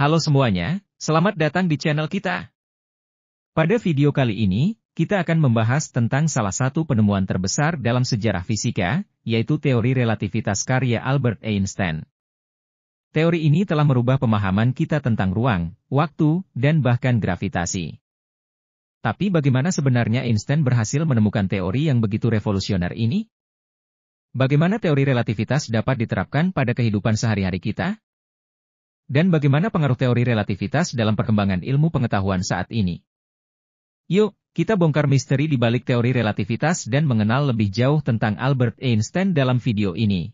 Halo semuanya, selamat datang di channel kita. Pada video kali ini, kita akan membahas tentang salah satu penemuan terbesar dalam sejarah fisika, yaitu teori relativitas karya Albert Einstein. Teori ini telah merubah pemahaman kita tentang ruang, waktu, dan bahkan gravitasi. Tapi bagaimana sebenarnya Einstein berhasil menemukan teori yang begitu revolusioner ini? Bagaimana teori relativitas dapat diterapkan pada kehidupan sehari-hari kita? Dan bagaimana pengaruh teori relativitas dalam perkembangan ilmu pengetahuan saat ini? Yuk, kita bongkar misteri di balik teori relativitas dan mengenal lebih jauh tentang Albert Einstein dalam video ini.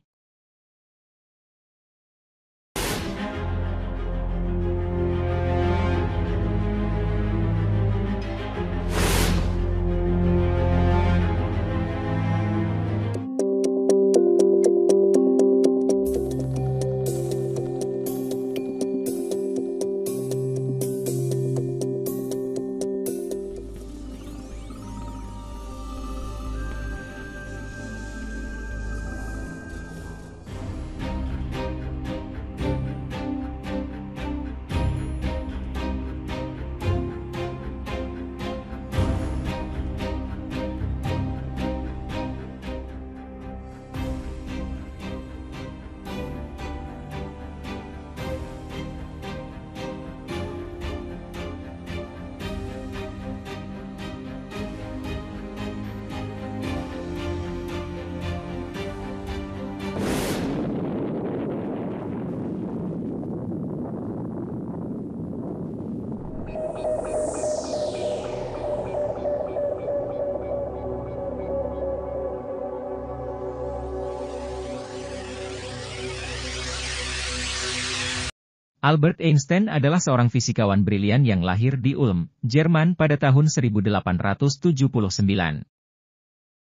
Albert Einstein adalah seorang fisikawan brilian yang lahir di Ulm, Jerman pada tahun 1879.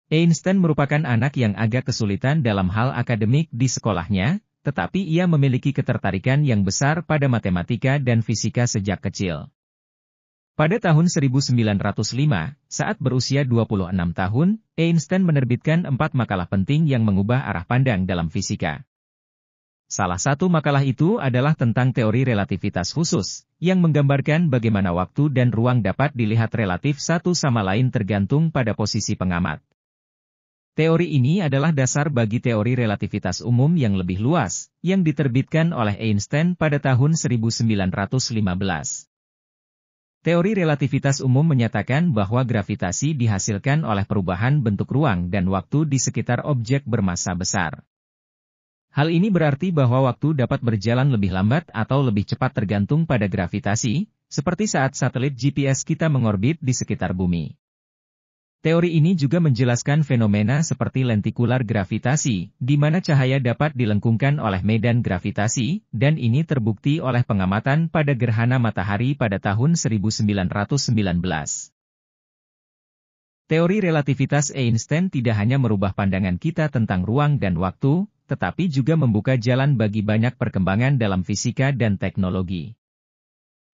Einstein merupakan anak yang agak kesulitan dalam hal akademik di sekolahnya, tetapi ia memiliki ketertarikan yang besar pada matematika dan fisika sejak kecil. Pada tahun 1905, saat berusia 26 tahun, Einstein menerbitkan 4 makalah penting yang mengubah arah pandang dalam fisika. Salah satu makalah itu adalah tentang teori relativitas khusus, yang menggambarkan bagaimana waktu dan ruang dapat dilihat relatif satu sama lain tergantung pada posisi pengamat. Teori ini adalah dasar bagi teori relativitas umum yang lebih luas, yang diterbitkan oleh Einstein pada tahun 1915. Teori relativitas umum menyatakan bahwa gravitasi dihasilkan oleh perubahan bentuk ruang dan waktu di sekitar objek bermassa besar. Hal ini berarti bahwa waktu dapat berjalan lebih lambat atau lebih cepat tergantung pada gravitasi, seperti saat satelit GPS kita mengorbit di sekitar bumi. Teori ini juga menjelaskan fenomena seperti lentikular gravitasi, di mana cahaya dapat dilengkungkan oleh medan gravitasi, dan ini terbukti oleh pengamatan pada gerhana matahari pada tahun 1919. Teori relativitas Einstein tidak hanya merubah pandangan kita tentang ruang dan waktu, tetapi juga membuka jalan bagi banyak perkembangan dalam fisika dan teknologi.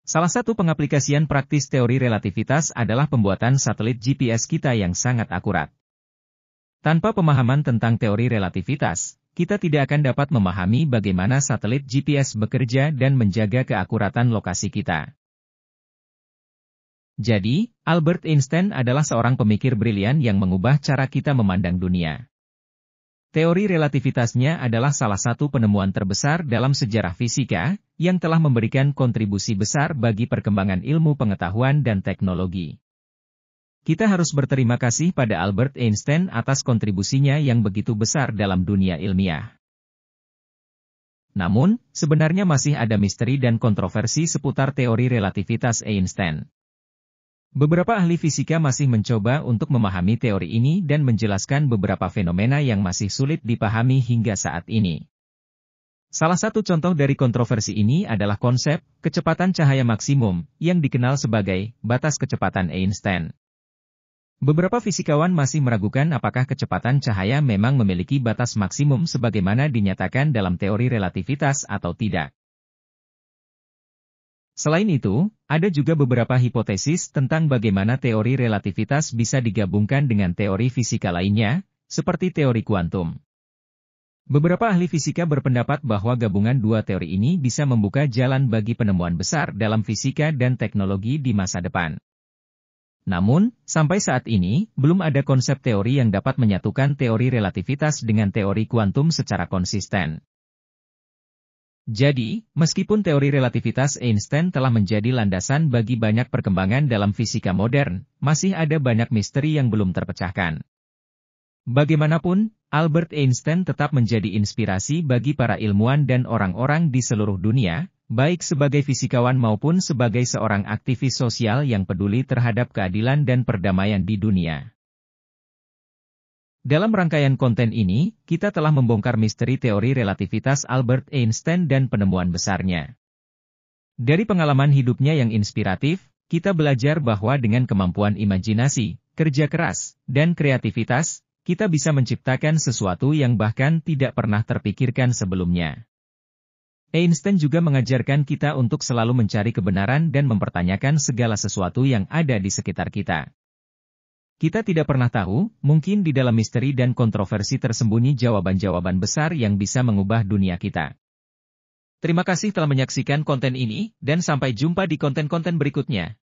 Salah satu pengaplikasian praktis teori relativitas adalah pembuatan satelit GPS kita yang sangat akurat. Tanpa pemahaman tentang teori relativitas, kita tidak akan dapat memahami bagaimana satelit GPS bekerja dan menjaga keakuratan lokasi kita. Jadi, Albert Einstein adalah seorang pemikir brilian yang mengubah cara kita memandang dunia. Teori relativitasnya adalah salah satu penemuan terbesar dalam sejarah fisika, yang telah memberikan kontribusi besar bagi perkembangan ilmu pengetahuan dan teknologi. Kita harus berterima kasih pada Albert Einstein atas kontribusinya yang begitu besar dalam dunia ilmiah. Namun, sebenarnya masih ada misteri dan kontroversi seputar teori relativitas Einstein. Beberapa ahli fisika masih mencoba untuk memahami teori ini dan menjelaskan beberapa fenomena yang masih sulit dipahami hingga saat ini. Salah satu contoh dari kontroversi ini adalah konsep kecepatan cahaya maksimum, yang dikenal sebagai batas kecepatan Einstein. Beberapa fisikawan masih meragukan apakah kecepatan cahaya memang memiliki batas maksimum sebagaimana dinyatakan dalam teori relativitas atau tidak. Selain itu, ada juga beberapa hipotesis tentang bagaimana teori relativitas bisa digabungkan dengan teori fisika lainnya, seperti teori kuantum. Beberapa ahli fisika berpendapat bahwa gabungan dua teori ini bisa membuka jalan bagi penemuan besar dalam fisika dan teknologi di masa depan. Namun, sampai saat ini, belum ada konsep teori yang dapat menyatukan teori relativitas dengan teori kuantum secara konsisten. Jadi, meskipun teori relativitas Einstein telah menjadi landasan bagi banyak perkembangan dalam fisika modern, masih ada banyak misteri yang belum terpecahkan. Bagaimanapun, Albert Einstein tetap menjadi inspirasi bagi para ilmuwan dan orang-orang di seluruh dunia, baik sebagai fisikawan maupun sebagai seorang aktivis sosial yang peduli terhadap keadilan dan perdamaian di dunia. Dalam rangkaian konten ini, kita telah membongkar misteri teori relativitas Albert Einstein dan penemuan besarnya. Dari pengalaman hidupnya yang inspiratif, kita belajar bahwa dengan kemampuan imajinasi, kerja keras, dan kreativitas, kita bisa menciptakan sesuatu yang bahkan tidak pernah terpikirkan sebelumnya. Einstein juga mengajarkan kita untuk selalu mencari kebenaran dan mempertanyakan segala sesuatu yang ada di sekitar kita. Kita tidak pernah tahu, mungkin di dalam misteri dan kontroversi tersembunyi jawaban-jawaban besar yang bisa mengubah dunia kita. Terima kasih telah menyaksikan konten ini, dan sampai jumpa di konten-konten berikutnya.